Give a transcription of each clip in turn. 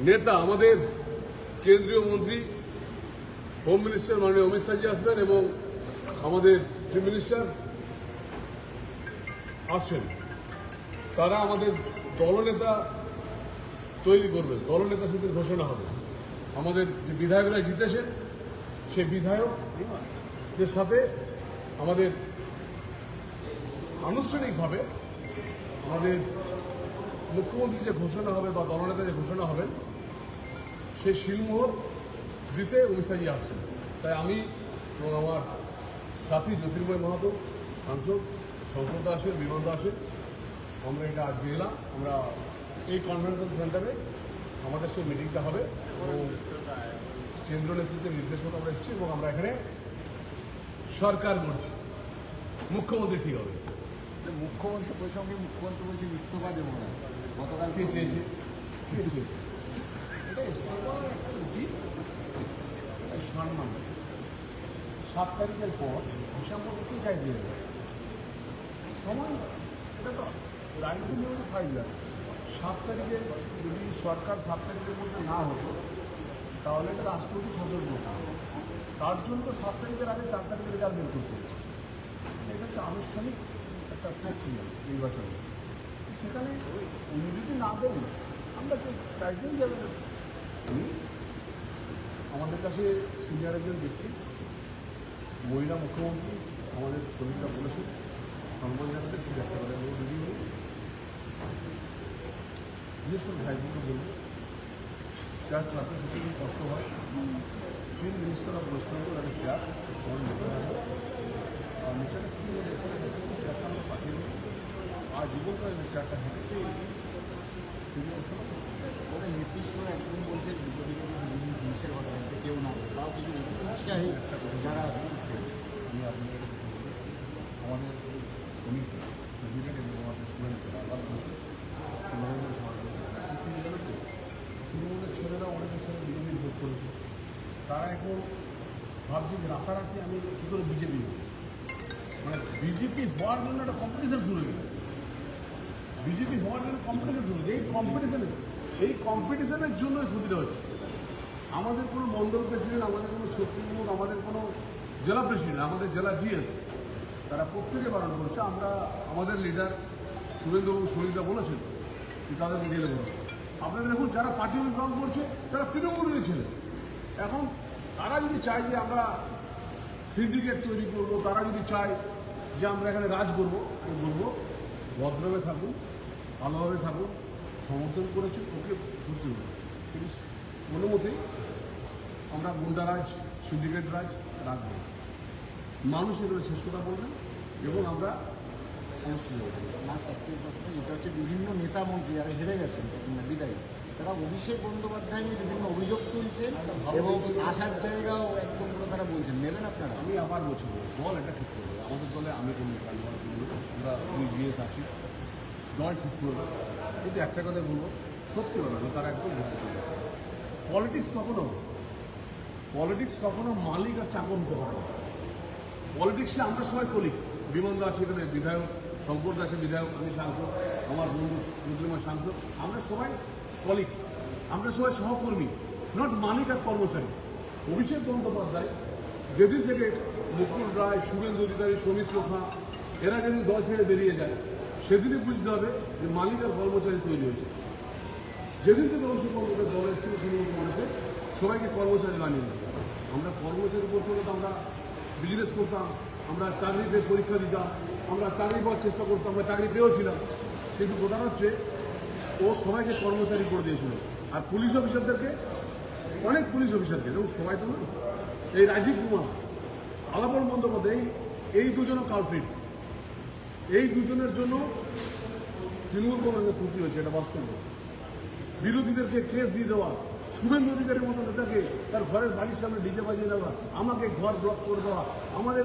নেতা আমাদের কেন্দ্রীয় মন্ত্রী হোম মিনিস্টার মাননীয় অমিত শাহজি আসবেন এবং আমাদের চিফ মিনিস্টার আসছেন। তারা আমাদের দলনেতা তৈরি করবেন, দলনেতা সেদিন ঘোষণা হবে। আমাদের যে বিধায়করা জিতেছেন সেই বিধায়কদের সাথে আমাদের আনুষ্ঠানিকভাবে আমাদের মুখ্যমন্ত্রী যে ঘোষণা হবে বা দলনেতা যে ঘোষণা হবেন সেই শিলমোহর দিতে অমিত শাহজি আসছেন। তাই আমি এবং আমার সাথী জ্যোতির্ময় মাহাতো, সাংসদ সংসদ আসেন, বিমান আসেন, আমরা এটা আজকে এলাম। আমরা এই কনভেনশন সেন্টারে আমাদের সেই মিটিংটা হবে এবং কেন্দ্র নেতৃত্বের নির্দেশ মতো আমরা এসেছি এবং আমরা এখানে সরকার করছি, মুখ্যমন্ত্রী ঠিক হবে। মুখ্যমন্ত্রী প্রসঙ্গে মুখ্যমন্ত্রী বলছেন ইস্তফা দেবো না, গতকাল কে চেয়েছে? এটা ইস্তফা ছুটি সম্মান 7 তারিখের পর ডিসেম্বর কি চাই দিয়ে দেবে সময়। এটা তো রাজনীতি নিয়মে 5 ইয়ার্স। 7 তারিখে যদি সরকার 7 তারিখের মধ্যে না হতো তাহলে এটা রাষ্ট্রপতি শাসন করতে হবে। তার জন্য 7 তারিখের আগে 4 তারিখের রেজাল্ট বের করতে হয়েছে। এটা হচ্ছে আনুষ্ঠানিক একটা প্রক্রিয়া নির্বাচনে। সেখানে উনি যদি না দেন আমরা তো চাইতেই যাবে না। আমাদের কাছে সিনিয়র একজন ব্যক্তি মহিলা মুখ্যমন্ত্রী আমাদের শ্রমিকরা বলেছেন সম্মান জানাতে শুধু একটা কথা বলবো, যদি বিশেষ করে ভাইবোনকে বলবো যার ছাত্র ছাত্রীদের কষ্ট হয় chief minister of West Bengal একটা চেয়ার আমার নেতা থাকবে আর নেতাটা কি চেয়ারটা আমরা পাঠিয়ে দেবো আর জীবন করে চেয়ারটা হেঁচতে ওদের নেতৃত্ব একদম বলছেন বিপদে বিভিন্ন জিনিসের ঘটনা কেউ না তাও কিছু উৎসাহী যারা বলছে। আমি আপনাদের আমাদের শ্রমিক প্রেসিডেন্ট এবং আমাদের স্টুডেন্টরা আবার বলছে তৃণমূলের ঝড় বলছে তৃণমূলের ছেলেরা অনেকের সাথে বিজেপির ভোট করেছে। তারা এখন ভাবছে যে রাতারাতি আমি কী করে বিজেপি মানে বিজেপি হওয়ার জন্য একটা কম্পিটিশন শুরু হয়ে গেছে। বিজেপি হওয়ার জন্য কম্পিটিশন শুরু হয়েছে। এই কম্পিটিশনের জন্যই ক্ষতিটা হচ্ছে। আমাদের কোনো মণ্ডল প্রেসিডেন্ট, আমাদের কোনো শক্তিমুখ, আমাদের কোনো জেলা প্রেসিডেন্ট, আমাদের জেলা জিএস তারা প্রত্যেকে বারণ করছে। আমরা আমাদের লিডার সুরেন্দ্রবাবু শরীরদা বলেছেন যে তাদেরকে গেলে বলো। আপনারা দেখুন যারা পার্টি অফিস রং করছে তারা তৃণমূলের ছেলে। এখন তারা যদি চায় যে আমরা সিন্ডিকেট তৈরি করবো, তারা যদি চায় যে আমরা এখানে রাজ করবো, আমি বলবো ভদ্রভাবে থাকুন, ভালোভাবে থাকুন, সমর্থন করেছেন ওকে ঘুরতে হবে। কিন্তু কোনো মতেই আমরা গুন্ডারাজ সিন্ডিকেট রাজ রাখবো। মানুষ এগুলো শেষ কথা বলবেন এবং আমরা অনুষ্ঠিত করবো। লাস্ট একটি প্রশ্ন, এটা হচ্ছে বিভিন্ন নেতা মন্ত্রী যারা হেরে গেছেন বিদায়ী তারা অভিষেক বন্দ্যোপাধ্যায় নিয়ে বিভিন্ন অভিযোগ তুলছে এবং আসার জায়গাও একদম পুরো তারা বলছেন নেবেন আপনারা। আমি আবার বলছি দল এটা ঠিক করবে। আমাদের দলে আমি কোনো আমরা আমি জিএস আছি, দল ঠিক করবে। কিন্তু একটা কথা বলবো, সত্যি কথা না, তারা একদম বলতে চাই পলিটিক্স কখনো মালিক আর চাকর হতে পারে না। পলিটিক্সে আমরা সবাই কলিগ। বিমনদা আছে এখানে বিধায়ক, শঙ্কর আছে বিধায়ক, আমি সাংসদ, আমার বন্ধু জ্যোতির্ময় সাংসদ, আমরা সবাই কলিগ, আমরা সবাই সহকর্মী, নট মালিক আর কর্মচারী। অভিষেক বন্দ্যোপাধ্যায় যেদিন থেকে মুকুল রায়, শুভেন্দু অধিকারী, সৌমিত্র খাঁ এরা যেদিন দল ছেড়ে বেরিয়ে যায় সেদিনই বুঝতে হবে যে মালিক আর কর্মচারী তৈরি হয়েছে। যেদিন থেকে অভিষেক বন্দ্যোপাধ্যায় দল এসেছিল তৃণমূল কংগ্রেসে সবাইকে কর্মচারী বানিয়ে দেয়। আমরা কর্মচারী করতে হলে তো আমরা বিজনেস করতাম, আমরা চাকরিতে পরীক্ষা দিতাম, আমরা চাকরি পাওয়ার চেষ্টা করতাম, আমরা চাকরি পেয়েছিলাম। কিন্তু প্রধান হচ্ছে ও সবাইকে কর্মচারী করে দিয়েছিল। আর পুলিশ অফিসারদেরকে, অনেক পুলিশ অফিসারকে, এবং সবাই তো নয়, এই রাজীব কুমার, আলাপন বন্দ্যোপাধ্যায়, এই দুজনও কালপ্রিট। এই দুজনের জন্য তৃণমূল কংগ্রেসের ক্ষতি হয়েছে, এটা বাস্তব। বিরোধীদেরকে কেস দিয়ে দেওয়া, শুভেন্দু অধিকারীর মতো নেতাকে তার ঘরের বাড়ির সামনে ডিজে বাজিয়ে দেওয়া, আমাকে ঘর ব্লক করে দেওয়া, আমাদের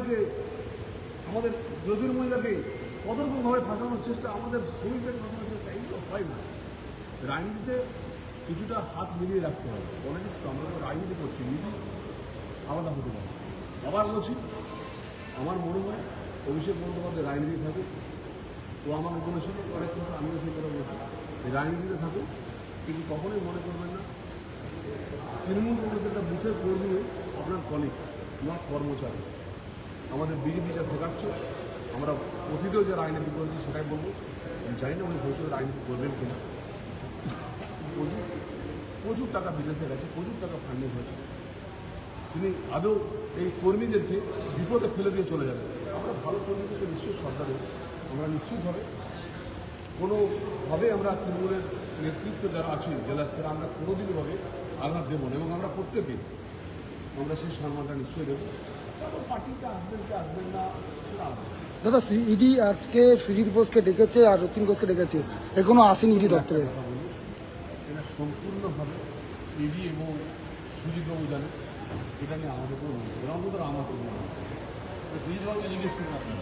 জ্যোতির্ময়দাকে কতরকমভাবে ফাঁসানোর চেষ্টা, আমাদের শ্রমিকদেরকে ফাঁসানোর চেষ্টা, এইগুলো হয় না। রাজনীতিতে কিছুটা হাত মিলিয়ে রাখতে হবে। পলিটিক্স তো আমরা রাজনীতি করছি, নীতি আলাদা হতে পারে। আবার বলছি, আমার মনে হয় অভিষেক বন্দ্যোপাধ্যায় রাজনীতি থাকুক। ও আমাকে বলেছিল অনেক কথা, আমিও সেই কথা বলছি, রাজনীতিতে থাকুক, কিন্তু কখনোই মনে করবেন না তৃণমূল কংগ্রেসের একটা বুথের কর্মী আপনার কলিগ, আমার কর্মচারী আমাদের বিজেপি যা ঠেকাচ্ছে, আমরা অতীতেও যারা আইনজীবী করেছি সেটাই বলবো। আমি জানি না উনি ভবিষ্যতে আইনজীবী করবেন কিনা। প্রচুর প্রচুর টাকা বিদেশে গেছে, প্রচুর টাকা ফান্ডিং হয়েছে। তিনি আদৌ এই কর্মীদেরকে বিপদে ফেলে দিয়ে চলে যাবেন। আমরা ভালো কর্মীদেরকে নিশ্চয়ই সরকারে আমরা নিশ্চিতভাবে কোনোভাবে আমরা তৃণমূলের নেতৃত্ব যারা আছি জেলা স্তরে আমরা কোনোদিনভাবে আঘাত দেবো না, এবং আমরা প্রত্যেকেই আমরা সেই সম্মানটা নিশ্চয়ই দেবো। তারপর পার্টিতে আসবেন কি আসবেন না সেটা আলাদা। দাদা ইডি আজকে সুজিত বোসকে ডেকেছে আর রতিন ঘোষকে ডেকেছে, এখনো আসেনি ইডি দপ্তরে। কথা বলি, এটা সম্পূর্ণভাবে ইডি এবং সুজিতবাবু জানে, এটা নিয়ে আমাদের কোনো অন্তত আমার কোনো সুজিত বাবুকে জিজ্ঞেস করুন আপনারা।